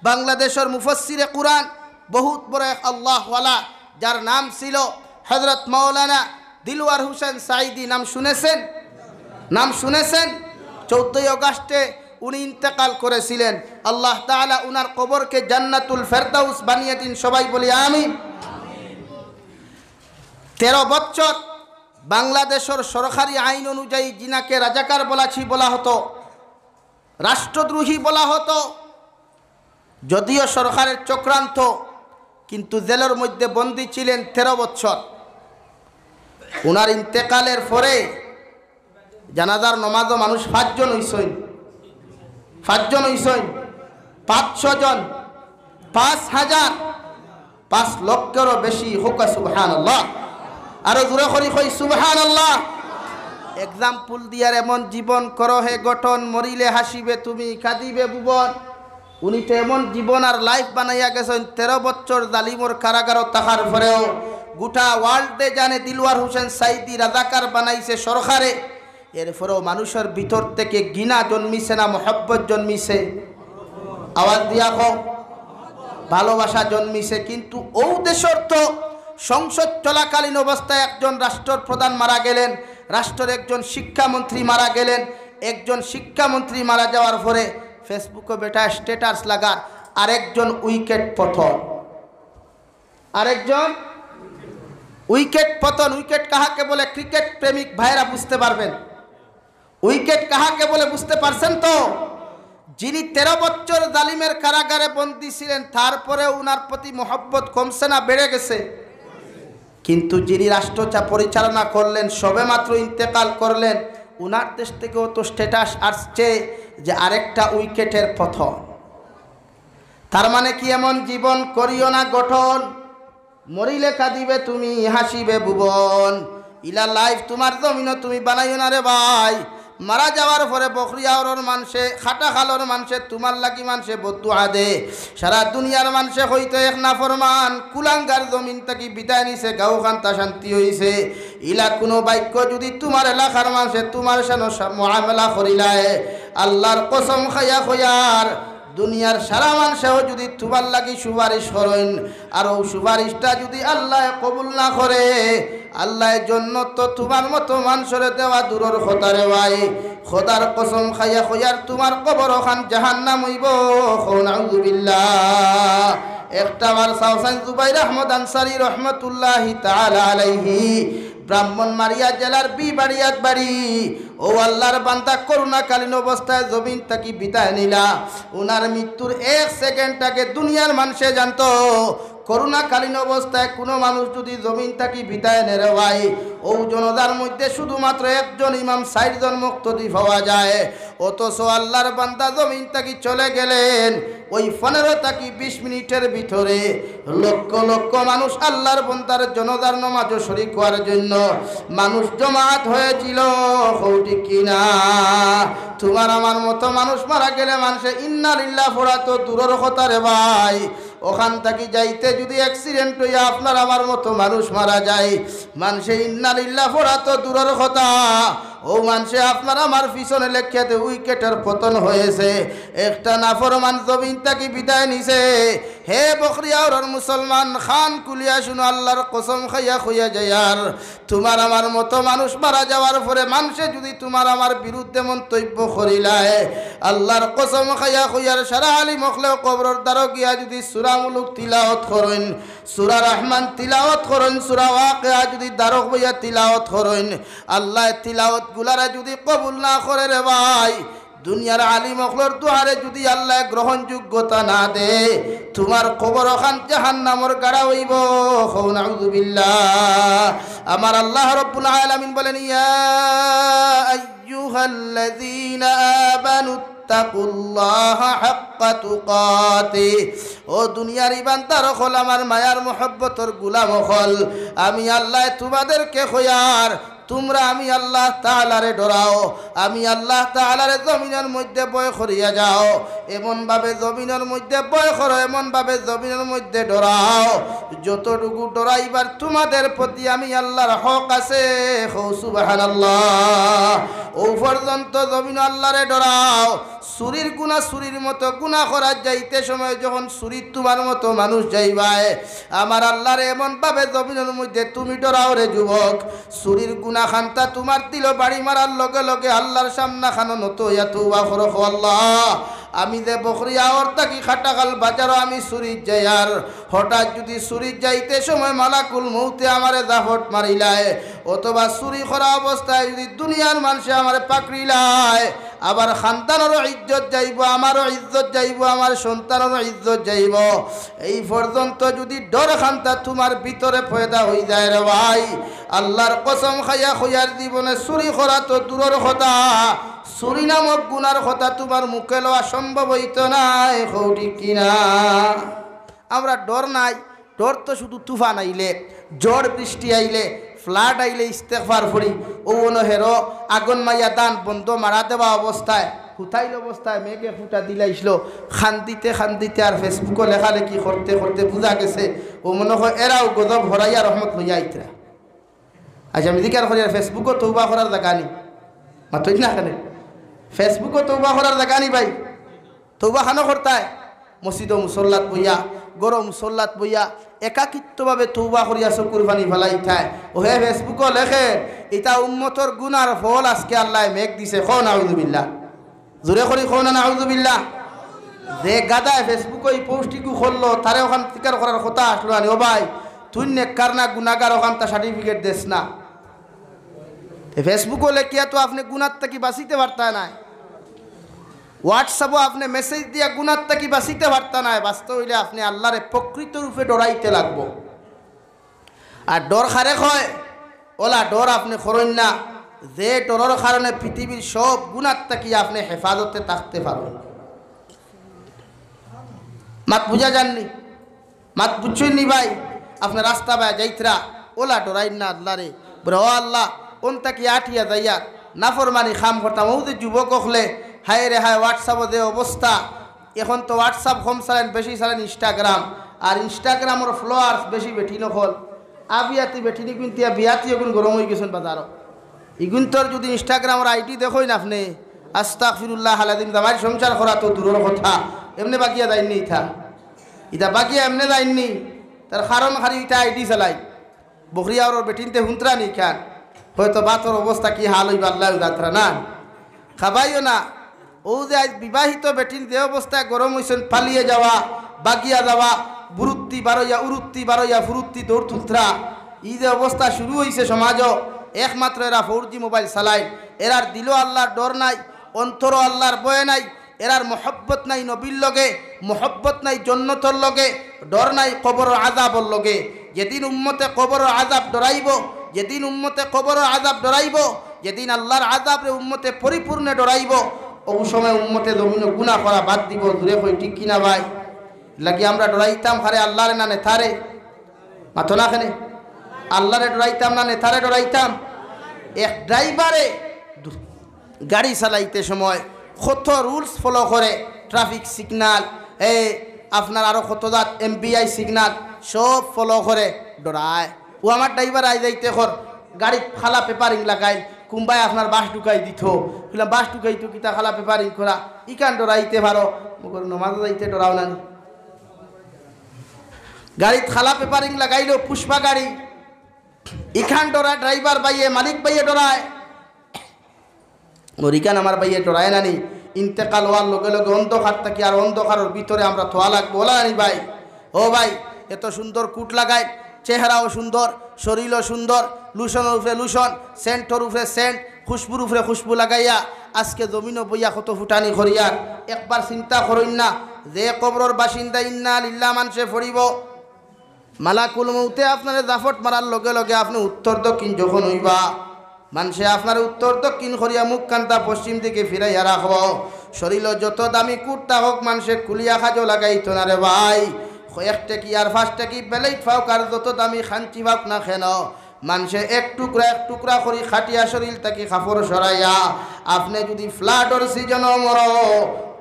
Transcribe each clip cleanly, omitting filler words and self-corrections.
বাংলাদেশের মুফাসসিরে কুরআন বহুত বড় এক আল্লাহওয়ালা, যার নাম ছিল হযরত মাওলানা দিলওয়ার হোসেন সাঈদী। নাম শুনেছেন? 14ই আগস্টে উনি ইন্তেকাল করেছিলেন। আল্লাহ তাআলা উনার কবরকে জান্নাতুল ফেরদাউস বানিয়ে দিন, সবাই বলি আমিন। 13 বছর বাংলাদেশের সরকারি আইন অনুযায়ী জিনাকে রাজাকার বলা হতো, রাষ্ট্রদ্রোহী বলা হতো। যদিও সরকারের চক্রান্ত, কিন্তু জেলের মধ্যে বন্দী ছিলেন 13 বছর। উনার ইন্তেকালের পরে জানাজার নমাজও মানুষ 5 জন হইছেন, 500 জন, 5000, 5 লক্ষেরও বেশি। হোক সুবহানাল্লাহ, আরো জোরে করি কই সুবহানাল্লাহ। এক্সাম্পল দিয়ার এমন জীবন করো হে গঠন, মরিলে হাসিবে তুমি কাঁদিবে ভুবন। উনি তো এমন জীবন আর লাইফ বানাইয়া গেছেন। 13 বছর জালিমর কারাগারও থাকার পরেও গোটা ওয়ার্ল্ডে জানে দিলওয়ার হোসেন সাঈদী রাজাকার বানাইছে সরকারে। এরপরেও মানুষের ভিতর থেকে ঘৃণা জন্মিছে না মহব্বত জন্মিছে? আওয়াজ দিয়া কও, ভালোবাসা জন্মিছে। কিন্তু ও দেশের তো সংসদ চলাকালীন অবস্থায় একজন রাষ্ট্রপ্রধান মারা গেলেন, রাষ্ট্রের একজন শিক্ষামন্ত্রী মারা গেলেন। একজন শিক্ষামন্ত্রী মারা যাওয়ার পরে ফেসবুকে বেটা স্ট্যাটাস লাগার আরেকজন উইকেট পতন, আরেকজন উইকেট পতন। উইকেট কাহাকে বলে? ক্রিকেট প্রেমিক ভাইরা বুঝতে পারবেন। উইকেট কাহাকে বলে বুঝতে পারছেন তো? যিনি 13 বছর জালিমের কারাগারে বন্দী ছিলেন, তারপরে উনার প্রতি মহব্বত কমছে না বেড়ে গেছে? কিন্তু যিনি রাষ্ট্র পরিচালনা করলেন, সবে মাত্র ইন্তেকাল করলেন, উনার দেশ থেকেও তো স্ট্যাটাস আসছে যে আরেকটা উইকেটের পতন। তার মানে কি এমন জীবন করিও না গঠন, মরিলে কাঁদিবে তুমি হাসিবে ভুবন। ইলা লাইফ তোমার জমিনও তুমি বানাইও না রে ভাই। মারা যাওয়ার পরে বকরিয়াওর মানুষে, খাটা খালোর মানুষে তোমার লাগি মানুষে বদুয়া দে। সারা দুনিয়ার মানুষে হইতে এক নাফরমান কুলাঙ্গার জমিন থাকি বিদায় নিছে, গাঁও খান্তা শান্তি হইছে। ইলা কোনো বাক্য যদি তোমার এলাকার মানুষে তোমার সানো মুআমালা করিলায়, আল্লাহর কসম খাইয়া খয়ার দুনিয়ার সারা মানুষেও যদি তোমার লাগি সুপারিশ করেন, আর ও সুপারিশটা যদি আল্লাহ কবুল না করে, আল্লাহর জন্য তো তোমার মতো মানুষের দেওয়া দূরের কথা রে ভাই। খোদার কসম খাইয়া খয়ার তোমার কবর ওখান জাহান্নাম হইব। নাউযুবিল্লাহ। একটা বার সাউসান জুবাইর আহমদ আনসারী রহমতুল্লাহি তাআলা আলাইহি, ব্রাহ্মণবাড়িয়া জেলার বিবাড়িয়াত বাড়ি। ও আল্লাহর বান্দা করোনাকালীন অবস্থায় জমিন থাকি বিদায় নিলা। ওনার মৃত্যুর 1 সেকেন্ড আগে দুনিয়ার মানুষে জানতো করোনাকালীন অবস্থায় কোনো মানুষ যদি জমিন থাকি বিদায় নেরে ভাই, ও জনতার মধ্যে শুধুমাত্র একজন ইমাম 60 জন মুক্তি পাওয়া যায়। অথচ আল্লাহর বান্দা জমিন থাকি চলে গেলেন, ওই 15 থেকে 20 মিনিটের ভিতরে লক্ষ লক্ষ মানুষ আল্লাহর বান্দার জনতার নামাজে শরীক হওয়ার জন্য মানুষ জমাত হয়েছিল। হৌটি কিনা? তোমার আমার মতো মানুষ মারা গেলে মানুষে ইন্না লিল্লাহ পড়া তো দূরের কথা রে ভাই। ওখান থেকে যাইতে যদি অ্যাক্সিডেন্ট হইয়া আপনার আমার মতো মানুষ মারা যায়, মানুষে ইন্না লিল্লাহ পড়া তো দূরের কথা, ও মানুষে আপনার আমার পিছনে লেখাতে উইকেটের পতন হয়েছে। একটা নাফরমান জমিন থেকে বিদায় নিছে। হে বকরিয়াওর মুসলমান খান কুলিয়া শুনো, আল্লাহর কসম খাইয়া খুইয়া যায়ার তোমার আমার মতো মানুষ মারা যাওয়ার পরে মানুষে যদি তোমার আমার বিরুদ্ধে মন্তব্য করিলায়, আল্লাহর কসম খাইয়া খুইয়ার সারা আলী মখলেও কবরের দ্বারো গিয়া যদি সূরা মুলুক তিলাওয়াত করেন, সূরা রহমান তিলাওয়াত করেন, সূরা ওয়াকিয়া যদি দ্বারক বইয়া তিলাওয়াত করেন, আল্লাহ তিলাওয়াত গুলারে যদি কবুল না করে রে ভাই, দুনিয়ার আলী মখলর দুয়ারে যদি আল্লাহ গ্রহণযোগ্যতা না দে, তোমার কবর ওখান জাহান্নামের গাড়া হইব। নাউযুবিল্লাহ। আমার আল্লাহ রাব্বুল আলামিন বলেন, ইয়া আইয়ুহাল্লাযীনা আমানু তাকুল্লাহা হাক্কা তুকাতি। ও দুনিয়ার ইবানদার হল, আমার মায়ার মহব্বতর গুলাম হল, আমি আল্লাহ তোমাদেরকে খয়ার তোমরা আমি আল্লাহ তাআলারে ডরাও, আমি আল্লাহ তাআলারে জমিনের মধ্যে বয় করিয়া যাও, এমনভাবে জমিনের মধ্যে বয় করো, এমনভাবে জমিনের মধ্যে ডরাও যতটুকু ডরাইবার তোমাদের প্রতি আমি আল্লাহর হক আছে। সুবহানাল্লাহ। ও পর্যন্ত জমিন আল্লাহরে ডরাও চুরির গুণা চুরির মতো গুণা করার যাইতে সময় যখন চুরির তোমার মতো মানুষ যাইবায় আমার আল্লাহর এমনভাবে জমিনের মধ্যে তুমি ডরাও রে যুবক চুরির গুণা খান্তা তোমার দিল বাড়ি মারার লগে লগে আল্লাহর সামনা খানো নত ইয়া তুবা করো আল্লাহ আমি যে বকরিয়া ওর তাকি খাটাকাল বাজারও আমি চুরির যাই আর হঠাৎ যদি চুরির যাইতে সময় মালাকুল মৌতে আমারে দাফট মারিলায় অথবা চুরি করা অবস্থায় যদি দুনিয়ার মানুষে আমারে পাকড়িলায় আবার সন্তানেরও ইজ্জত যাইব আমারও ইজ্জত যাইব আমার সন্তানেরও ইজ্জত যাইব এই পর্যন্ত যদি ডর খান্তা তোমার ভিতরে পয়দা হয়ে যায় রে ভাই আল্লাহর কসম খাইয়া খইয়ার জীবনে চুরি করা তো দূরের কথা চুরি নামক গুনার কথা তোমার মুখে লওয়া সম্ভব হইত নাই ঠিক কিনা আমরা ডর নাই ডর তো শুধু তুফান আইলে ঝড় বৃষ্টি আইলে ফ্লাড আইলে ইস্তেগফার করি ও হেরো আগুন মাইয়া দান বন্ধ মারা দেওয়া অবস্থায় হুতাইল অবস্থায় মেঘে ফুটা দিলাইছিল খান্দিতে আর ফেসবুকও লেখালেখি করতে করতে বোঝা গেছে ও মনে হয় এরাও গজব হরাইয়া রহমত লইয়া আইতরা আচ্ছা আমি দিকে আর করি আর ফেসবুকও তৌবা করার জায়গা নি মাতই না কেন ফেসবুকও তৌবা করার জায়গা নি ভাই তৌবা খানো করতায় মসজিদ মুসল্লাত বইয়া গরম মুসল্লাত বইয়া একাকিত্বভাবে তৌবা করিয়া চকুর পানি ফেলাই থায় ও হে ফেসবুকও লেখে এটা উম্মতর গুনার ফল আজকে আল্লাহ মেঘ দিছে খ নাউযুবিল্লাহ জোরে করি খ না নাউযুবিল্লাহ যে গাদায় ফেসবুক এই পোস্টটিকু করলো তারে ওখান স্বীকার করার কথা আসলো আনি ও ভাই তুই নেককার না গুনাহগার ওখান তা সার্টিফিকেট দেস না ফেসবুকও লেখিয়া তো আপনি গুনার থেকে বাঁচিতে পারতা না হোয়াটসঅ্যাপও আপনি মেসেজ দিয়া গুনার থেকে বাঁচিতে পারতা না বাঁচতে হইলে আপনি আল্লাহরে প্রকৃত রূপে ডরাইতে লাগবো আর ডর খারে হয় ওলা ডর আপনি করেন না যে ডরের কারণে পৃথিবীর সব গুনার থেকে আপনি হেফাজতে থাকতে পারবেন মাত বুঝা যাননি মাত বুঝছেন নি ভাই আপনার রাস্তা বায় যাইতরা ওলা ডরাইন না আল্লাহরে বলে ও আল্লাহ কোন তাকি আঠিয়া যাইয়া নাফরমানি খাম করতাম ও যে যুবক হলে হায় রে হায় হোয়াটসঅ্যাপও যে অবস্থা এখন তো হোয়াটসঅ্যাপ কম চালেন বেশি চালেন ইনস্টাগ্রাম আর ইনস্টাগ্রামের ফলোয়ার্স বেশি বেঠি নকল আবিয়াতি বেঠিনি কিন্তু বিয়াতি এখন গরম হয়ে গেছেন বাজারও ইগুন তোর যদি ইনস্টাগ্রামের আইডি দেখোই না আপনি আস্তাগফিরুল্লাহ আলাদিম আমার সংসার করা তো দূরের কথা এমনি বাকিয়া যায়নি ইথা ইটা বাকিয়া এমনি যায়নি তার কারণ খালি ইটা আইডি চালাই বকরিয়া ওর বেটিনতে হুঁতরা নি খান হয়তো বাতর অবস্থা কি হাল হইবা আল্লাহ যাত্রা না খাবাইও না ও যে আজ বিবাহিত বেটিন যে অবস্থায় গরম হয়েছেন পালিয়ে যাওয়া বাগিয়া যাওয়া বুরুত্তি বারোয়া উরুত্তি বারোয়া ফুরুত্তি দৌড় তুলত্রা এই যে অবস্থা শুরু হয়েছে সমাজও একমাত্র এরা 4G মোবাইল চালায় এরার দিল আল্লাহর ডর নাই অন্তর আল্লাহর বয়ে নাই এরার মহব্বত নাই নবীর লগে মহব্বত নাই জন্নতর লগে ডর নাই কবর আযাবর লগে যেদিন উম্মতে কবর আযাব ডরাইব যেদিন উম্মতে কবর আযাব ডরাইব যেদিন আল্লাহর আযাবরে উম্মতে পরিপূর্ণ ডরাইব ওই সময় উম্মতে জমিনে গুনাহ করা বাদ দিব দূরে কই ঠিক কিনা ভাই লাগি আমরা ডরাইতাম খারে আল্লাহরে না নেতারে মাথো না খানে আল্লাহরে ডরাইতাম না নেতারে ডরাইতাম এক ড্রাইভারে গাড়ি চালাইতে সময় কত রুলস ফলো করে ট্রাফিক সিগনাল আপনার আরো কত জাত MBI সিগনাল সব ফলো করে ডরায় ও আমার ড্রাইভার আই যাইতে কর গাড়ি খালা পেপারিং লাগাই কুম্বাই আপনার বাস ঢুকাই দিত বললাম বাস ঢুকাই তো কিতা খালা পেপারিং করা ইকান ডরাইতে পারো মগর নমাজ যাইতে ডরাও না গাড়িত খালা পেপারিং লাগাইলো পুষ্পা গাড়ি ইখান ডরা ড্রাইভার বাইয়ে মালিক বাইয়ে ডরায় ওর ইখান আমার বাইয়ে ডরায় নানি ইন্তেকাল হওয়ার লগে লগে অন্ধকার থাকি আর অন্ধকারের ভিতরে আমরা থোয়া লাগবো বলা নানি ভাই ও ভাই এত সুন্দর কুট লাগায় চেহারাও সুন্দর শরীরও সুন্দর লুশনের উপরে লুশন সেন্টর উপরে সেন্ট খুশবুর উপরে খুশবু লাগাইয়া আজকে জমিনও বইয়া কত ফুটানি করিয়ার একবার চিন্তা করইন না যে কবরের বাসিন্দা ইন্না লিল্লাহ মানুষে ফরিব মালাকুল মৌতে আপনার জাফট মারার লগে লগে আপনি উত্তর দক্ষিণ যখন হইবা মানুষে আপনার উত্তর দক্ষিণ করিয়া মুখ কান্তা পশ্চিম দিকে ফিরাইয়া রাখব শরীর যত দামি কুর্তা হোক মানুষে কুলিয়া খাজো লাগাইতো না রে ভাই একটা কি আর ফার্স্টটা কি বেলাইট ফাও কার যত দামি খাঞ্চি ভাব না খেন মানুষে এক টুকরা করি খাটিয়া শরীর তাকে কাপড় সরাইয়া আপনি যদি ফ্লাডর সিজনও মর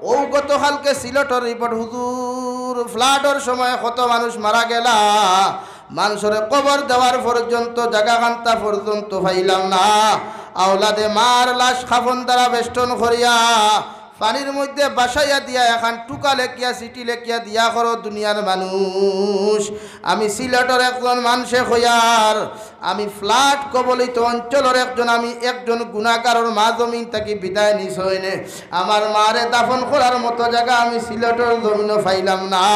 ও গতকালকে সিলেটর রিপোর্ট হুজুর ফ্লাডর সময় কত মানুষ মারা গেলা মানুষের কবর দেওয়ার পর্যন্ত জায়গা কান্তা পর্যন্ত পাইলাম না আওলাদে মার লাশ খাফন দ্বারা বেষ্টন করিয়া পানির মধ্যে বাসাইয়া দিয়া এখন টুকা লেখিয়া চিঠি লেখিয়া দিয়া করো দুনিয়ার মানুষ আমি সিলেটের একজন মানুষে হইয়ার আমি ফ্ল্যাট কবলিত অঞ্চলের একজন গুণাকারর মা জমিন থাকি বিদায় নিস হইনে আমার মারে দাফন করার মতো জায়গা আমি সিলেটের জমিনও পাইলাম না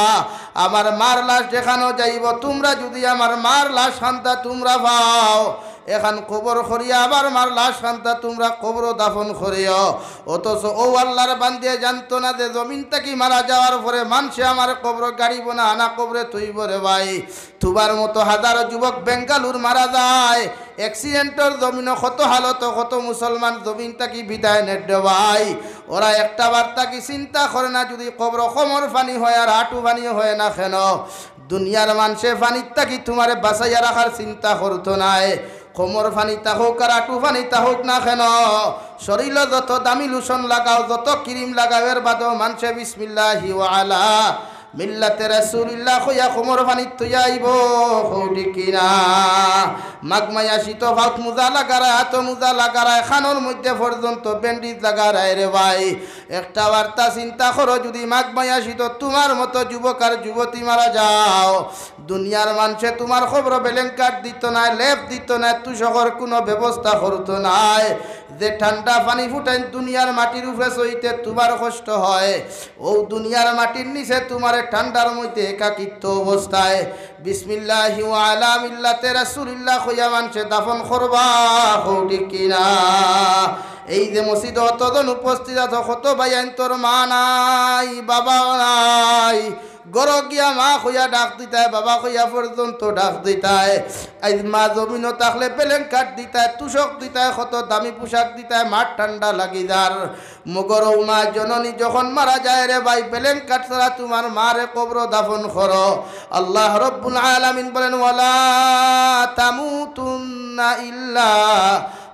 আমার মার লাশ দেখানো যাইব তোমরা যদি আমার মার লাশ শান্তা তোমরা পাও এখন কবর করিয়া আবার মার লাশ শান্তা তোমরা কবর দাফন করিও অথচ ও আল্লাহর বান্দিয়ে জানতো না যে জমিন থেকে মারা যাওয়ার পরে মানুষে আমার কবর গাড়িব না আনা কবরে তুইব রে ভাই তুবার মতো হাজারো যুবক বেঙ্গালুর মারা যায় অ্যাক্সিডেন্টের জমিন কত হালত কত মুসলমান জমিন থাকি বিদায় নেট ভাই ওরা একটা বার্তা কি চিন্তা করে না যদি কবর কমর পানি হয় আর হাঁটু পানি হয় না কেন দুনিয়ার মানুষে পানির থাকি তোমারে বাঁচাইয়া রাখার চিন্তা করতো নাই কোমর ফানিতা হোক আর আটু ফানিতা হোক না কেন শরীর যত দামি লোশন লাগাও যত ক্রিম লাগাও এর বাদেও মানুষে বিসমিল্লাহি ওয়া আলা মিল্লাতে রাসূলিল্লাহ কইয়া কোমর ফানিত তুই আইব হৌডি কিনা মাগমাইয়া শীত ভাত মুজা লাগারায় হাত মুজা লাগারায় খানোর মধ্যে পর্যন্ত ব্যান্ডিজ লাগারায় রে ভাই একটা বার্তা চিন্তা করো যদি মাগমাইয়া শীত তোমার মতো যুবক আর যুবতী মারা যাও দুনিয়ার মানুষে তোমার খবর বেলেন কাট দিত না লেপ দিত না তুষকর কোনো ব্যবস্থা করতো নাই যে ঠান্ডা পানি ফুটাই দুনিয়ার মাটির উপরে সইতে তোমার কষ্ট হয় ও দুনিয়ার মাটির নিচে তোমার ঠান্ডার মধ্যে একাকিত্ব অবস্থায় বিসমিল্লাহি ওয়া আলা মিল্লাতে রাসূলিল্লাহ কইয়া মানুষে দাফন করবা হৌডি কিনা এই যে মসজিদে অতজন উপস্থিত আছো কত ভাইয়ান তোর মা নাই বাবা নাই গরো গিয়া মা কইয়া ডাক দিতায় বাবা কইয়া পর্যন্ত ডাক দিতায় আজ মা জমিনও থাকলে পেলেন কাঠ দিতায় তুষক দিতায় কত দামি পোশাক দিতায় মাঠ ঠান্ডা লাগি যার মগর মা জননী যখন মারা যায় রে ভাই পেলেন কাঠ ছাড়া তোমার মারে কবর দাফন করো আল্লাহ রব্বুল আলামিন বলেন ওয়ালা তামুতুন্না ইল্লা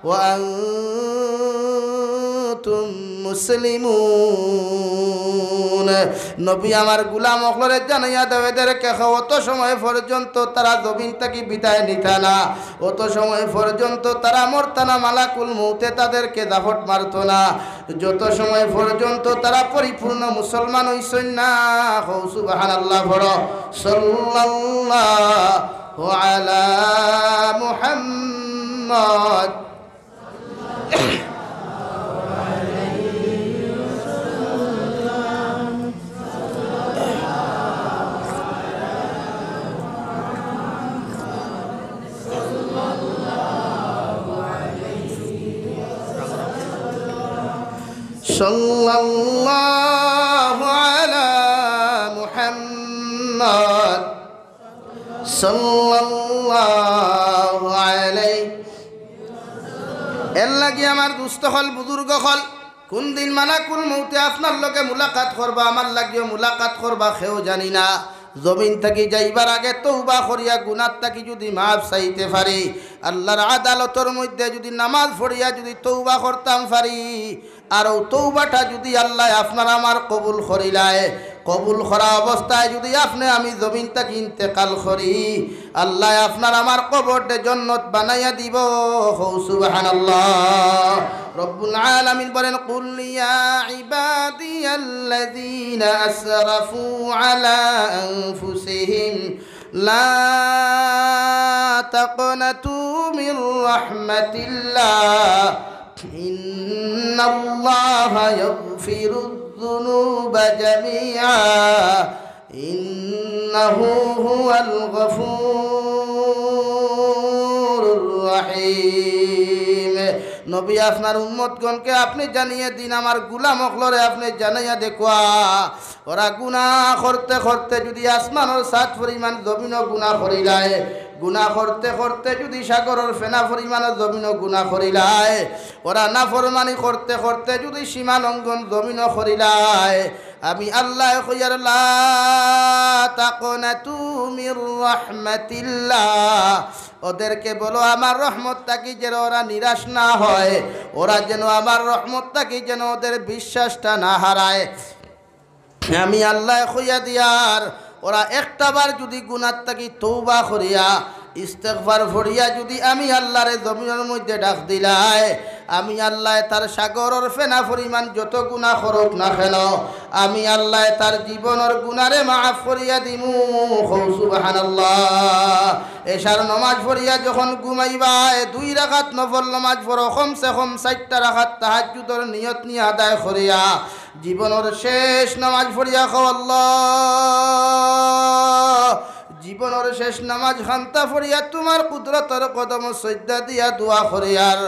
ওয়া আনতুম মুসলিমুন নবী আমার গোলাম অখলরে জানাইয়া দেও এদেরকে অত সময় পর্যন্ত তারা জমিন থেকে বিদায় নিতা না অত সময় পর্যন্ত তারা মরতা না মালাকুল মউতে তাদেরকে দাফট মারত না যত সময় পর্যন্ত তারা পরিপূর্ণ মুসলমান হইছেন না সুবহানাল্লাহ পড়ো সাল্লাল্লাহু আলা মুহাম্মদ সাল্লাল্লাহু আলা মুহাম্মদ সাল্লাল্লাহু আলাইহি এর লাগি আমার দুস্থ হল বুজুর্গ হল কোন দিন মালাকুল মউতে আপনার লগে মুলাকাত করবা আমার লাগিও মুলাকাত করবা কেউ জানি না জমিন থেকে যাইবার আগে তওবা করিয়া গুনাহ থেকে যদি মাফ চাইতে পারি আল্লাহর আদালতের মধ্যে যদি নামাজ পড়িয়া যদি তওবা করতাম পারি আর ও তওবাটা যদি আল্লাহ আপনার আমার কবুল করিলায় কবুল করা অবস্থায় যদি আপনি আমি জমিন থেকে ইন্তেকাল করি আল্লাহ আপনার আমার কবরতে জান্নাত বানাইয়া দিব সুবহানাল্লাহ রব্বুল আলামিন বলেন কুল ইয়া ইবাদিয়াল্লাযীনা আসরাফু আলা আনফুসিহিম লা তাকনাতু মির রাহমাতিল্লাহ ইন্নাল্লাহা ইয়াগফিরুয যুনুবা জামিআ ইন্নাহু হুয়াল গফুরুর রহিম নবী আপনার উম্মতগণকে আপনি জানিয়ে দিন আমার গোলাম অখলরে আপনি জানাইয়া দেখুয়া ওরা গুনাহ করতে করতে যদি আসমানের সাত পরিমাণ জমিনও গুনাহ করিলায় গুনাহ করতে করতে যদি সাগরের ফেনা পরিমাণের জমিনও গুনাহ করিলায় ওরা নাফরমানি করতে করতে যদি সীমা লঙ্ঘন জমিনও করিলায় আমি আল্লাহ কইয়ার লা তাকনাতু মির রাহমাতিল্লাহ ওদেরকে বলো আমার রহমত থাকি যেন ওরা নিরাশ না হয় ওরা যেন আমার রহমত থাকি যেন ওদের বিশ্বাসটা না হারায় আমি আল্লাহ কইয়া দিয়ার ওরা একটাবার যদি গুনাহ থাকি তওবা করিয়া ইস্তেগফার ফরিয়া যদি আমি আল্লাহরে জমিনের মধ্যে ডাক দিলাই, আমি আল্লাহ তার সাগরের ফেনা পরিমাণ যত গুনাহ করুক না কেন, আমি আল্লাহ তার জীবনের গুনারে মাফ করিয়া দিমু। সুবহানাল্লাহ। এশার নামাজ পড়িয়া যখন ঘুমাইবা 2 রাকাত নফল নামাজ পড়ো, কমসে কম 4টা রাকাত তাহাজ্জুদের নিয়ত নিয়ে আদায় করিয়া জীবনের শেষ নামাজ পড়িয়া খাও আল্লাহ। জীবনের শেষ নামাজ খান্তা ফরিয়া তোমার কুদরতের কদম সজ্জা দিয়া দোয়া করিয়ার।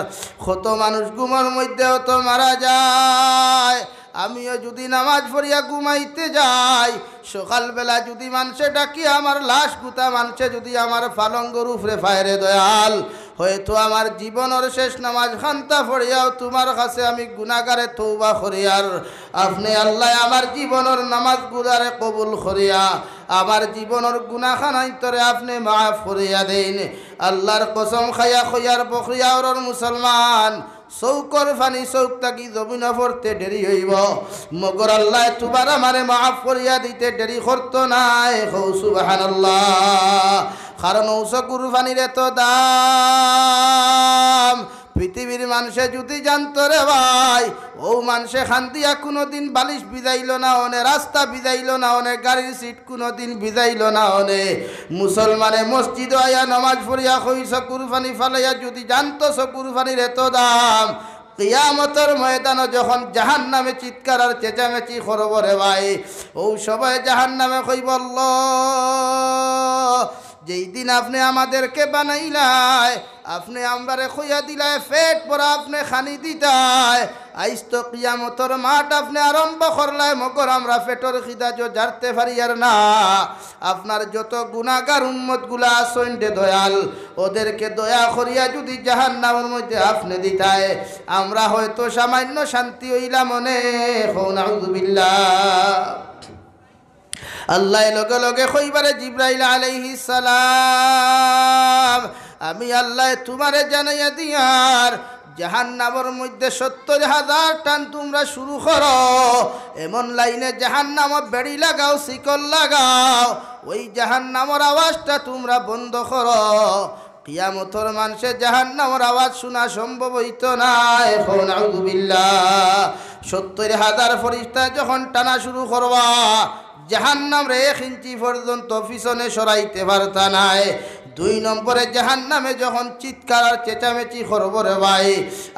কত মানুষ ঘুমের মধ্যেও তো মারা যায়। আমিও যদি নামাজ পড়িয়া ঘুমাইতে যাই, সকালবেলা যদি মানুষে ডাকি আমার লাশ গুতা মানুষে যদি আমার পালঙ্গর উপরে ফায়রে দয়াল, হয়তো আমার জীবনের শেষ নামাজ খান্তা পড়িয়াও তোমার কাছে আমি গুনাহগারে তওবা করিয়ার। আপনি আল্লাহ আমার জীবনের নামাজ গুলারে কবুল করিয়া আমার জীবনের গুনাহখানাইতরে আপনি মাফ করিয়া দেন। আল্লাহর কসম খাইয়া খইয়ার বকরিয়া ওর মুসলমান চৌকর ফানি চৌক থাকি জমিন পড়তে দেরি হইব, মগর আল্লাহ তুবার আমারে মাফ করিয়া দিতে দেরি করতো নাই। সুবহানাল্লাহ। কারণ চকুর ফানির এত দাম পৃথিবীর মানুষে যদি জানতো রে ভাই, ও মানুষে খান্দিয়া কোনোদিন বালিশ ভিজাইল না অনে, রাস্তা ভিজাইল না অনে, গাড়ির সিট কোনোদিন ভিজাইল না অনে। মুসলমানে মসজিদ আয়া নামাজ পড়িয়া কই চকুর ফানি ফালাইয়া যদি জানতো চকুর ফানির এত দাম, কিয়ামতের ময়দানে যখন জাহান্নামে চিৎকার আর চেঁচামেচি করব রে ভাই, ও সবাই জাহান্নামে কইব আল্লাহ, যেই দিন আপনি আমাদেরকে বানাইলাই, আপনি আমরারে খইয়া দিলাই, পেট পরা আপনি খানি দিতাই, আইস তো কিয়ামতের মাঠ আপনি আরম্ভ করলাই, মগর আমরা পেটর খিদা জারতে পারি আর না। আপনার যত গুনাহগার উম্মত গুলা আছেন রে দয়াল, ওদেরকে দয়া করিয়া যদি জাহান্নামের মধ্যে আপনি দিতাই, আমরা হয়তো সামান্য শান্তি হইলাম মনে। নাউযুবিল্লাহ। আল্লাহ লগে লগে কইবারে জিবরাইল আলাইহিস সালাম, আমি আল্লাহ তোমারে জানাইয়া দিয়ার জাহান্নামের মধ্যে 70,000 টান তোমরা শুরু করো, এমন লাইনে জাহান্নামে বেড়ি লাগাও, শিকল লাগাও, ওই জাহান্নামের আওয়াজটা তোমরা বন্ধ করো। কিয়ামতের মানুষে জাহান্নামের আওয়াজ শোনা সম্ভব হইতো না। নাউযুবিল্লাহ। 70,000 ফেরেশতা যখন টানা শুরু করবা, জাহান্নাম রে 1 ইঞ্চি পর্যন্ত পিছনে সরাইতে পারতা নাই। 2 নম্বরে জাহান্নামে যখন চিৎকার আর চেঁচামেচি করব রে ভাই,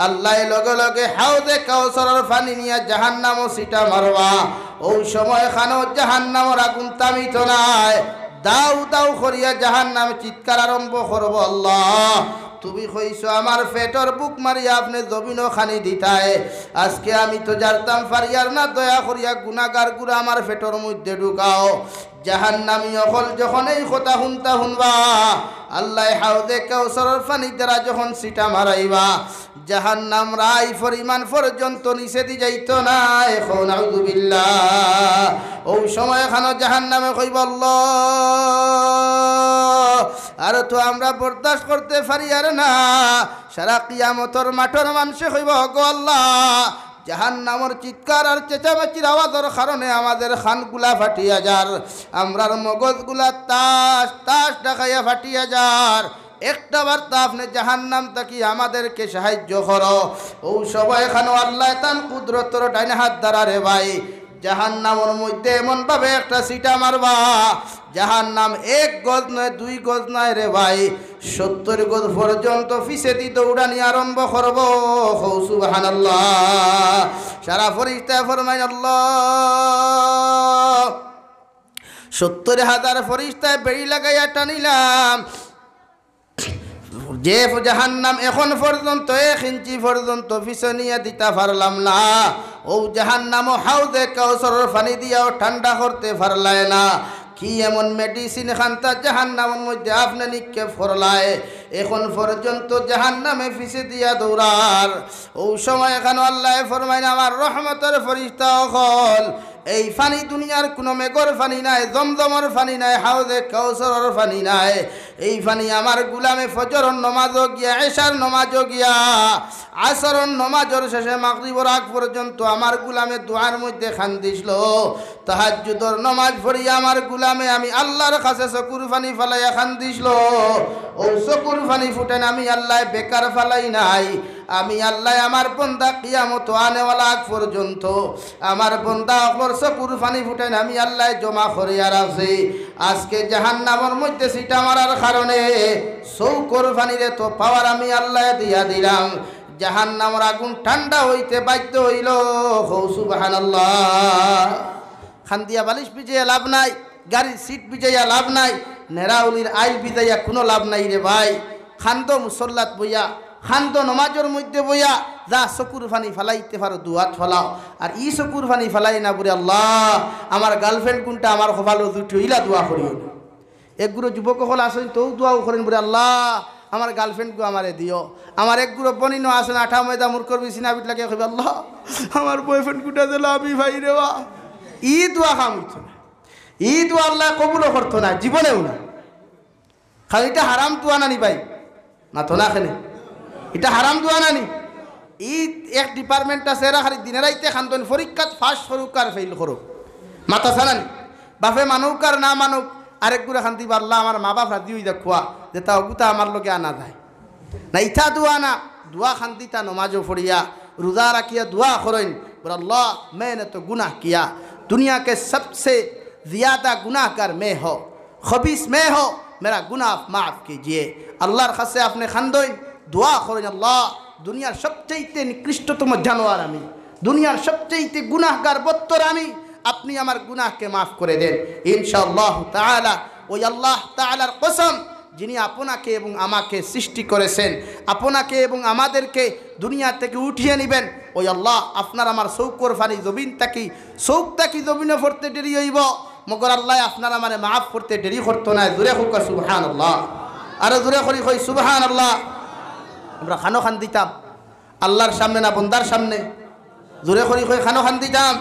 আল্লাহ লগে লগে হাউজে কাউসারের পানি নিয়ে জাহান্নামও সিটা মারবা। ওই সময় খানো জাহান্নামের আগুন থামিত নাই, দাউ দাউ করিয়া জাহান্নামে চিৎকার আরম্ভ করব, আল্লাহ তুমি কইছো আমার পেটর বুক মারিয়া আপনি জমিনও খানি দিতাই, আজকে আমি তো জানতাম পারিয়ার না, দয়া করিয়া গুনাহগার গুলা আমার পেটর মধ্যে ঢুকাও। জাহান্নামী অকল যখন এই কথা শুনবা, আল্লাহ হাউজে কাউসারের পানি দ্বারা যখন সিটা মারাইবা, জাহান্নাম রাই পরিমাণ পর্যন্ত নিচে দি যাইত না। নাউযুবিল্লাহ। ওই সময় খানো জাহান্নামে কইব আল্লাহ, আর তো আমরা বরদাস্ত করতে পারি আর না। সারা কিয়ামতের মাঠের মানুষে কইব গো আল্লাহ, জাহান্নামের চিৎকার আর চেঁচামেচির আওয়াজের কারণে আমাদের খানগুলা ফাটিয়া যার, আমরার মগজগুলা তাস তাস ডাকাইয়া ফাটিয়া যার। একটা বার্তা আপনি জাহান্নাম থাকি আমাদেরকে সাহায্য করো। ও সবাই খানো আল্লাহ তান কুদরতর ডাইনে হাত দ্বারা রে ভাই জাহান্নামের মধ্যে এমন ভাবে একটা সিটা মারবা, জাহান্নাম 1 গজ নয় 2 গজ নয় রে ভাই, 70 গজ পর্যন্ত পিছেদি দৌড়ানি আরম্ভ করব। সুবহানাল্লাহ। সারা ফেরেশতা ফরমায় আল্লাহ 70,000 ফেরেশতায় বেড়ি লাগাইয়া টানিলাম, যে জাহান্নাম এখন পর্যন্ত 1 ইঞ্চি পর্যন্ত পিছনিয়া দিতে পারলাম না, ও জাহান্নাম হাউজে কাউসারের পানি দিয়াও ঠান্ডা করতে পারলায় না। কি এমন মেডিসিন খান্তা জাহান্নামের মধ্যে আপনি নিক্ষেপ করলায়, এখন পর্যন্ত জাহান্নামে পিছে দিয়া দৌড়ার। ও সময় এখন আল্লাহ ফরমাইন আমার রহমতের ফেরেশতা হল, এই পানি দুনিয়ার কোনো মেঘর পানি নাই, জমজমর পানি নাই, হাউজে কাউসারের পানি নাই, এই পানি আমার গুলামে ফজরের নামাজও গিয়া এশার নামাজও গিয়া আসরের নামাজের শেষে মাগরিবের আগ পর্যন্ত আমার গুলামে দোয়ার মধ্যে খান্দিছিল তাহাজ্জুদের নামাজ পড়িয়া আমার গুলামে আমি আল্লাহর কাছে চকুর পানি ফেলাইয়া খান্দিছিল ও চকুর পানি ফুটেন আমি আল্লাহ বেকার ফেলাই নাই আমি আল্লাহ আমার বন্দা কিয়ামত আনেওয়ালা আগ পর্যন্ত আমার বন্দা অপর চকুর পানি ফুটেন আমি আল্লাহ জমা করিয়া রাখছি আজকে জাহান্নামের মধ্যে সিটা মারার কারণে চৌকর পানিরে তো পাওয়ার আমি আল্লাহ দিয়া দিলাম জাহান্নামের আগুন ঠান্ডা হইতে বাধ্য হইল সুবহানাল্লাহ খান্দিয়া বালিশ বিজাইয়া লাভ নাই গাড়ির সিট বিজাইয়া লাভ নাই নেরাউলির আইল বিজাইয়া কোনো লাভ নাই রে ভাই খান্দ মুসল্লাত বইয়া খান্দ নমাজের মধ্যে বইয়া যা চকুর পানি ফেলাইতে পারো দুয়াত ফেলাও আর ই চকুর পানি ফেলাই না বলে আল্লাহ আমার গার্লফ্রেন্ড কোনটা আমার খোভালো দুটি ইলা দোয়া করিও একগুলো যুবক হল আসেন তো দোয়াও করেন বলে আল্লাহ আমার গার্লফ্রেন্ডকে আমারে দিও আমার একগুলো বনিনো আসেন আঠা ময়দা মুর করবি সিনাবিট লাগে কবি আল্লাহ আমার বয়ফ্রেন্ড কোনটা দিল আমি ভাই রে বা ই দোয়া খাম হইতো না ই দোয়া আল্লাহ কবুলও করতো না জীবনেও না খালি এটা হারাম দোয়া নানি ভাই না তো না খেলে এটা হারাম দোয়া নানি ই এক ডিপার্টমেন্ট আছে এরা খালি দিনে রাইতে খান্দন পরীক্ষাত ফার্স্ট করুক আর ফেল করুক মাথা ছানানি বাপে মানুক আর না মানুক আরেক গুড়া খান্তি পারলা আমার মা বাপ রাজি হয়ে খোয়া যে তা অগুতা আমার লোকে আনা যায় না ইথা দোয়া না দোয়া খান্তি তা নমাজও ফড়িয়া रोज़ा रखिया दुआ करें पर अल्लाह मैंने तो गुनाह किया दुनिया के सबसे ज़्यादा गुनाहगार मैं हो खबीस मैं हो मेरा गुनाह माफ़ कीजिए अल्लाहर खासे आपने खानदोइन दुआ करें अल्लाह दुनियार सबचेয়ে निकृष्टतम जानवर आमी दुनियार सबचेয়ে गुनाहगार बत्तर आमी अपनी आमार गुनाह के माफ़ करे दें इंशाअल्लाह ताआला ওই আল্লাহ তাআলার কসম যিনি আপনাকে এবং আমাকে সৃষ্টি করেছেন আপনাকে এবং আমাদেরকে দুনিয়া থেকে উঠিয়ে নেবেন ওই আল্লাহ আপনার আমার সৌকর ফানি জমিন তাকি সৌক তাকি জমিনে পড়তে দেরি হইব মগর আল্লাহ আপনার আমারে মাফ করতে দেরি করতো না জোরে হোক সুবহানাল্লাহ আর জোরে করি কই সুবহানাল্লাহ আমরা খানো খান দিতাম আল্লাহর সামনে না বন্দার সামনে জোরে করি কই খানো খান দিতাম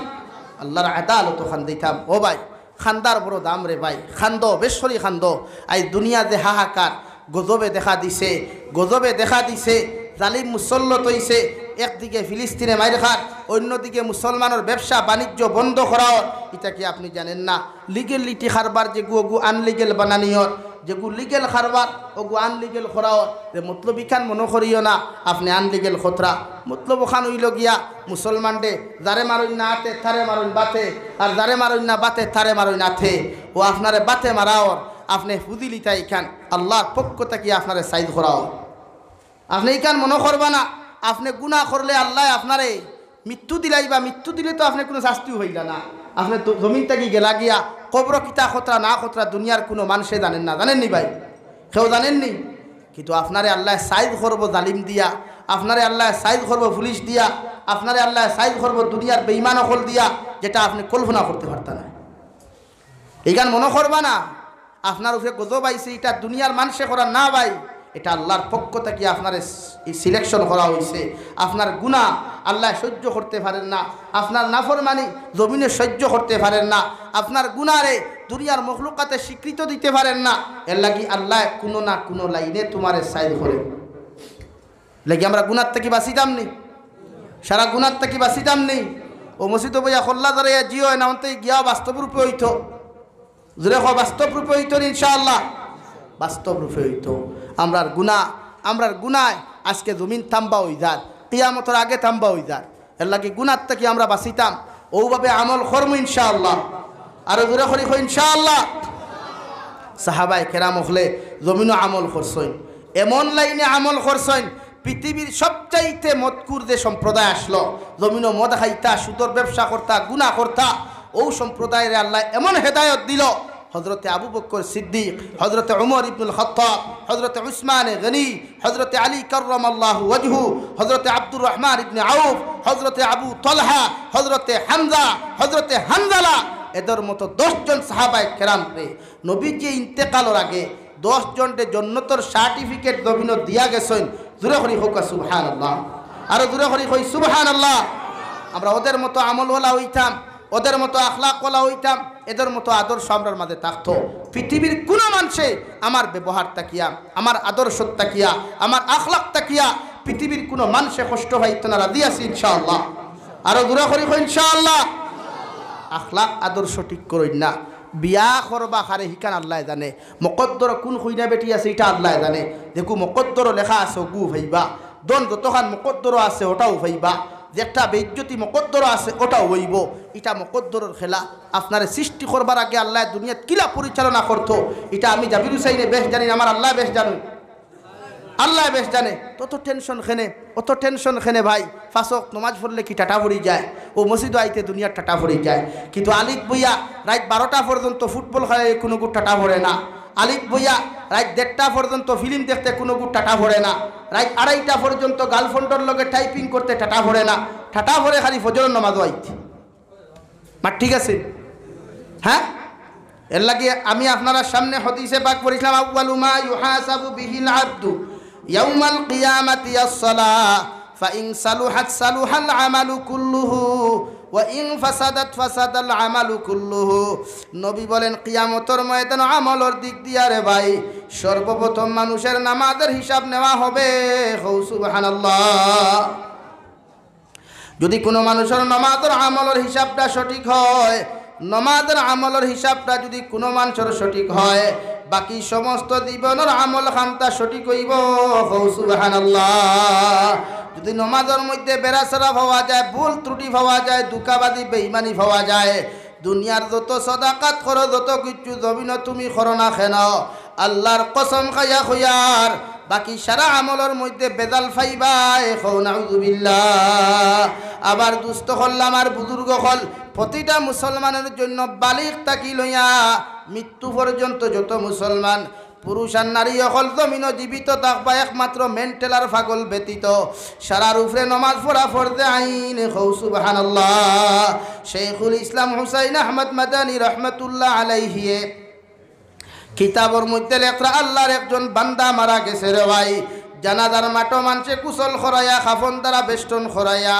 আল্লাহর আদালত খান দিতাম ও ভাই খান্দার বড় দাম রে ভাই খান্দ বেশ্বরী খান্দ আই দুনিয়া যে হাহাকার গজবে দেখা দিছে জালিম মুসল্লত হইছে একদিকে ফিলিস্তিনে মাইর খার অন্যদিকে মুসলমানের ব্যবসা বাণিজ্য বন্ধ করাও এটা কি আপনি জানেন না লিগেলিটি খারবার যেগু ওগু আনলিগেল বানানিয়র যেগু লিগেল খারবার ওগু আনলিগেল করাও যে মতলবি খান মনে করিও না আপনি আনলিগেল খতরা মতলব খান হইল গিয়া মুসলমান ডে যারে মারুন না আতে থারে মারুন বাতে আর যারে মারুন না বাতে থারে মারুন আথে ও আপনারে বাতে মারাও আপনি ফুদিলিতা এখান আল্লাহর পক্ষ থেকে আপনারে সাইজ করাও আপনি এখান মনে করবা না আপনি গুনাহ করলে আল্লাহ আপনারে মৃত্যু দিলাইবা মৃত্যু দিলে তো আপনি কোনো শাস্তিও হইলা না আপনি জমিন থেকে গেলা গিয়া কবর কিতা খতরা না খতরা দুনিয়ার কোনো মানুষে জানেন না জানেননি ভাই কেউ জানেননি কিন্তু আপনারে আল্লাহ সাইজ করবো জালিম দিয়া আপনারে আল্লাহ সাইজ করবো পুলিশ দিয়া আপনারে আল্লাহ সাইজ করবো দুনিয়ার বেঈমান হল দিয়া যেটা আপনি কল্পনা করতে পারতেন না এইখান মনে করবা না আপনার উপরে গজব আইছে এটা দুনিয়ার মানুষে করা না ভাই এটা আল্লাহর পক্ষ থেকে আপনার সিলেকশন করা হয়েছে আপনার গুনাহ আল্লাহ সহ্য করতে পারেন না আপনার নাফরমানি জমিনে সহ্য করতে পারেন না আপনার গুনারে দুনিয়ার মখলুকাতে স্বীকৃত দিতে পারেন না এর লাগি আল্লাহ কোনো না কোনো লাইনে তোমারে সাইড করে লাগি আমরা গুনার থেকে বাঁচিতাম নি সারা গুনার থেকে বাঁচিতাম নি ও মসজিদ বইয়া খোল্লা দাঁড়াইয়া জিও না অন্তে গিয়া বাস্তব রূপে হইতো জোরে বাস্তব রূপে হইতো ইনশাআল্লাহ বাস্তব রূপে হইতো আমরার গুনায় আজকে জমিন থাম্বা হই যার কিয়ামতের আগে থাম্বা হই যার এর লাগে গুনার থেকে আমরা বাঁচিতাম ওভাবে আমল করব ইনশাআল্লাহ আর জোরে করি ইনশাআল্লাহ সাহাবায়ে কেরাম হলে জমিনও আমল করছেন এমন লাইনে আমল করছেন পৃথিবীর সবচাইতে মদকুর যে সম্প্রদায় আসলো জমিনও মদ খাইতা সুদর ব্যবসা করতা গুনাহ করতা ও সম্প্রদায়ের আল্লাহ এমন হেদায়ত দিল হযরতে আবু বকর সিদ্দিক হযরতে উমর ইবনুল খাত্তাব হযরতে উসমান গনি হযরতে আলী কাররামাল্লাহু ওয়াজহু হযরতে আব্দুর রহমান ইবনে আউফ হযরতে আবু তালহা হযরতে হামজা হযরতে হানজালা এদের মতো 10 জন সাহাবায়ে কেরাম রে নবীজি ইন্তেকালের আগে 10 জনকে জান্নাতের সার্টিফিকেট দবিন দিয়া গেছেন জোরে করি হোক সুবহানাল্লাহ আর জোরে করি সুবহানাল্লাহ আমরা ওদের মতো আমল ওয়ালা হইতাম ওদের মতো আখলাক ওয়ালা হইতাম এদের মতো আদর্শ আমরার মাঝে থাকতো পৃথিবীর কোনো মানুষে আমার ব্যবহার তাকিয়া আমার আদর্শ তাকিয়া আমার আখলাক তাকিয়া পৃথিবীর কোনো মানুষে কষ্ট পাইতো না রাজি আছি ইনশাআল্লাহ আরো দূরা করি ইনশাআল্লাহ আখলাক আদর্শ ঠিক করইন না বিয়া করবা খারে হিকান আল্লাহ জানে মকদ্দর কোন খুইনা বেটি আছে এটা আল্লাহ জানে দেখো মকদ্দর লেখা আছে গু ভাইবা দন যতখান মকদ্দর আছে ওটাও ভাইবা যে একটা বেইজ্জতি মকদ্দর আছে ওটাও হইব এটা মকদ্দরের খেলা আপনারে সৃষ্টি করবার আগে আল্লাহ দুনিয়াত কিলা পরিচালনা করতো এটা আমি জাবির হুসাইনে বেশ জানি আমার আল্লাহ বেশ জানুন আল্লাহ বেশ জানে তত টেনশন খেনে ভাই ফাঁসক নমাজ পড়লে কি টাটা ভরি যায় ও মসজিদ আইতে দুনিয়ার টাটা ভরি যায় কিন্তু আলিক বইয়া রাত 12টা পর্যন্ত ফুটবল খেলে কোনো গুড় টাটা ভরে না আলিক বইয়া রাত 1:30টা পর্যন্ত ফিল্ম দেখতে কোনো গুড় টাটা ভরে না রাত 2:30টা পর্যন্ত গার্লফ্রেন্ডের লগে টাইপিং করতে টাটা ভরে না টাটা ভরে খালি ফজরের নামাজ আইতে মা ঠিক আছে হ্যাঁ এর লাগে আমি আপনারা সামনে হাদিসে পাক পড়িছিলাম আউয়ালু মা ইউহাসাবু বিহিল আবদু ইয়াউমাল কিয়ামাতি আস-সালাহ ফাইন সালুহাত সালুহাল আমালু কুল্লুহু ওয়া ইন ফাসাদাত ফাসাদাল আমালু কুল্লুহু নবী বলেন কিয়ামতের ময়দানে আমলের দিক দিয়া রে ভাই সর্বপ্রথম মানুষের নামাজের হিসাব নেওয়া হবে সুবহানাল্লাহ যদি কোনো মানুষের নামাজের আমলের হিসাবটা সঠিক হয় নমাজের আমলের হিসাবটা যদি কোনো মানুষের সঠিক হয় বাকি সমস্ত জীবনের আমল খানটা সঠিক হইব সুবহানাল্লাহ যদি নমাজের মধ্যে বেরাসরা পাওয়া যায় ভুল ত্রুটি পাওয়া যায় দুকাবাদি বেঈমানি পাওয়া যায় দুনিয়ার যত সাদাকাত করো যত কিছু জমিন তুমি করো না কেন আল্লাহর কসম খাইয়া খুয়ার বাকি সারা আমলের মধ্যে বেজাল ফাইবাই নাউযুবিল্লাহ আবার দুস্থ হল আমার বুজুর্গ হল প্রতিটা মুসলমানের জন্য বালিগ তাকি লইয়া মৃত্যু পর্যন্ত যত মুসলমান পুরুষ আর নারী হল জমিন জীবিত থাকবা একমাত্র মেন্টাল পাগল ব্যতীত সারার উপরে নমাজ পড়া ফরজে আইন সুবহানাল্লাহ শেখুল ইসলাম হুসাইন আহমদ মাদানী রহমতুল্লাহ আলাইহি কিতাবর মধ্যে লেখা আল্লাহর একজন বান্দা মারা গেছে রে ভাই জানাজার মাটো মানুষে কুশল খরাইয়া খাফন দ্বারা বেষ্টন খরাইয়া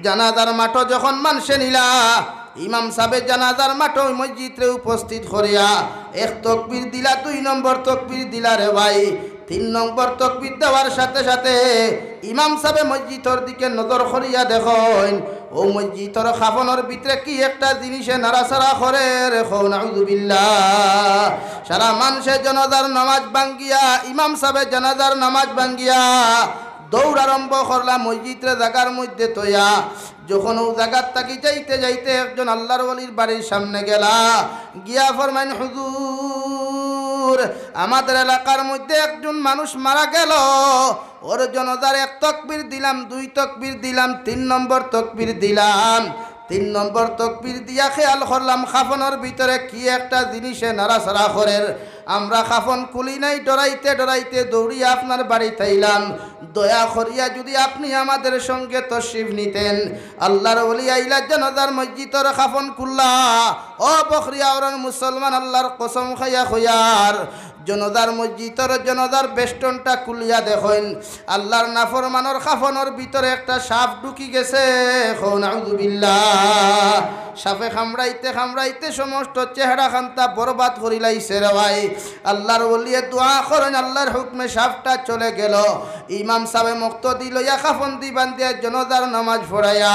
জানাজার মাটো যখন মানুষে নিলা ইমাম সাহেব জানাজার মাটো মসজিদে উপস্থিত করিয়া এক তাকবীর দিলা 2 নম্বর তাকবীর দিলা রে ভাই 3 নম্বর তাকবীর দেওয়ার সাথে সাথে ইমাম সাহেব মসজিদের দিকে নজর করিয়া দেখেন ও মসজিদের খাফনের ভিতরে কি একটা জিনিসে নাড়াচাড়া করে রে নাউযুবিল্লাহ সারা মানুষের জানাজার নামাজ ভাঙ্গিয়া ইমাম সাহেব জানাজার নামাজ ভাঙ্গিয়া দৌড় আরম্ভ করলাম মসজিদের জায়গার মধ্যে তোয়া যখন ও জায়গার তাকি যাইতে যাইতে একজন আল্লাহর ওলির বাড়ির সামনে গেলা গিয়া ফরমাইন হুজুর আমাদের এলাকার মধ্যে একজন মানুষ মারা গেল ওর জনাজার 1 তাকবীর দিলাম 2 তাকবীর দিলাম 3 নম্বর তাকবীর দিলাম 3 নম্বর তাকবীর দিয়া খেয়াল করলাম খাফনের ভিতরে কি একটা জিনিসে নাড়াচাড়া করে আমরা খাফন খুলি নাই ডরাইতে ডরাইতে দৌড়িয়ে আপনার বাড়িতে আইলাম দয়া করিয়া যদি আপনি আমাদের সঙ্গে তশরিফ নিতেন আল্লাহর ওলি আইলা জানাজার মসজিদের খাফন খুললা ও বখরিয়া ওরন মুসলমান আল্লাহর কসম খাইয়া খয়ার জনদার মসজিদের জনদার বেষ্টনটা খুলিয়া দেখেন আল্লাহর নাফরমানের খাফনের ভিতরে একটা সাপ ঢুকি গেছে নাউযুবিল্লাহ সাপে কামড়াইতে কামড়াইতে সমস্ত চেহারা খান্তা বরবাদ করিলাইছে রে ভাই আল্লাহর ওলিয়ে দোয়া করেন আল্লাহর হুকমে সাপটা চলে গেল ইমাম সাহেব মুক্তদি লইয়া কাফন দি বান্ধিয়া জনদার নামাজ পড়াইয়া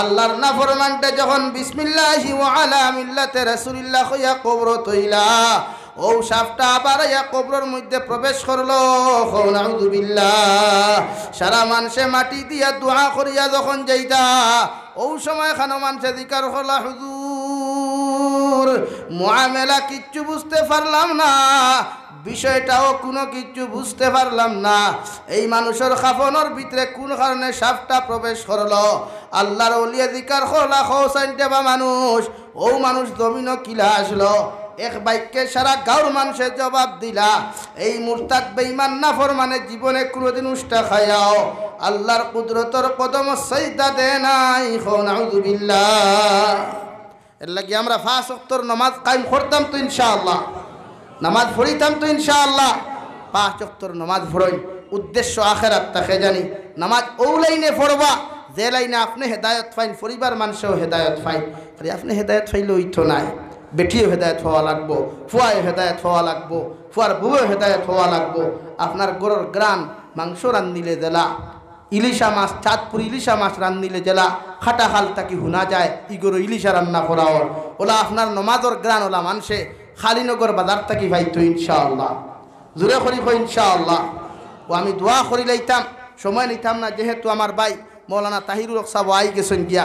আল্লাহর নাফরমানটা যখন বিসমিল্লাহি ওয়া আলা মিল্লাতে রাসূলিল্লাহ কইয়া কবর তৈলা ও সাপটা আবার ইয়া কবরের মধ্যে প্রবেশ করলো নাউযুবিল্লাহ সারা মানুষে মাটি দিয়া দোয়া করিয়া যখন যাইতা ও সময় খানো মানুষে জিকার হলা হুজুর মুআমেলা কিচ্ছু বুঝতে পারলাম না বিষয়টাও কোনো কিছু বুঝতে পারলাম না এই মানুষের খাফনের ভিতরে কোন কারণে সাপটা প্রবেশ করলো আল্লাহর ওলিয়া জিকার হলা হোসাইনটা বা মানুষ ও মানুষ জমিন কিলা আসলো এক বাক্যে সারা গাঁর মানুষের জবাব দিলা এই মুরতাদ বেঈমান নাফরমানে জীবনে কোনোদিন উষ্টা খায়াও আল্লাহর কুদরতর কদম সাজদা দেয় নাই নাউযুবিল্লাহ এর লাগি আমরা 5 ওয়াক্তের নামাজ কায়েম করতাম তো ইনশাআল্লাহ নামাজ পড়িতাম তো ইনশাআল্লাহ 5 ওয়াক্তের নামাজ পড়ই উদ্দেশ্য আখিরাত তাকে জানি নামাজ ও লাইনে পড়বা যে লাইনে আপনি হেদায়ত ফাইন পরিবার মানুষেও হেদায়ত ফাইন। খালি আপনি হেদায়ত ফাইলে ওইতো নাই, বেটিও হেদায়ত হওয়া লাগবো, ফুয়ায় হেদায়ত হওয়া লাগবো, ফুয়ার বউও হেদায়ত হওয়া লাগবো। আপনার গরুর গ্রাম মাংস রান্ধিলে জেলা, ইলিশা মাছ চাঁদপুর ইলিশা মাছ রান্ধিলে জেলা খাটা হাল তাকি হুনা যায় ইগরো ইলিশা রান্না করা ওলা আপনার নমাজর গ্রান ওলা মানুষে খালিনগর বাজার থাকি ভাইতো ইনশাআল্লাহ। জোরে করি কই ইনশাআল্লাহ। ও আমি দোয়া করি লাইতাম, সময় নিতাম না, যেহেতু আমার ভাই মৌলানা তাহিরুল হক সাহেব আই গেছেন গিয়া।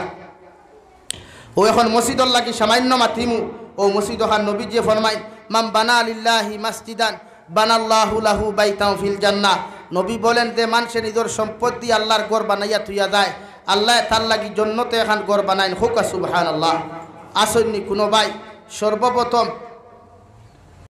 ও এখন মসজিদর লাগি সামান্য মাতিমু। ও মসজিদ ওখান নবী যে ফরমাই মাম বানা লিল্লাহি মাসজিদান বানাল্লাহু লাহু বাইতাও ফিল জান্নাহ। নবী বলেন যে মানুষে নিজের সম্পদ দিয়ে আল্লাহর ঘর বানাইয়া থুইয়া যায়, আল্লাহ তার লাগি জন্নতে এখন ঘর বানাইন। হোক সুবহানাল্লাহ। আসেননি কোনো ভাই? সর্বপ্রথম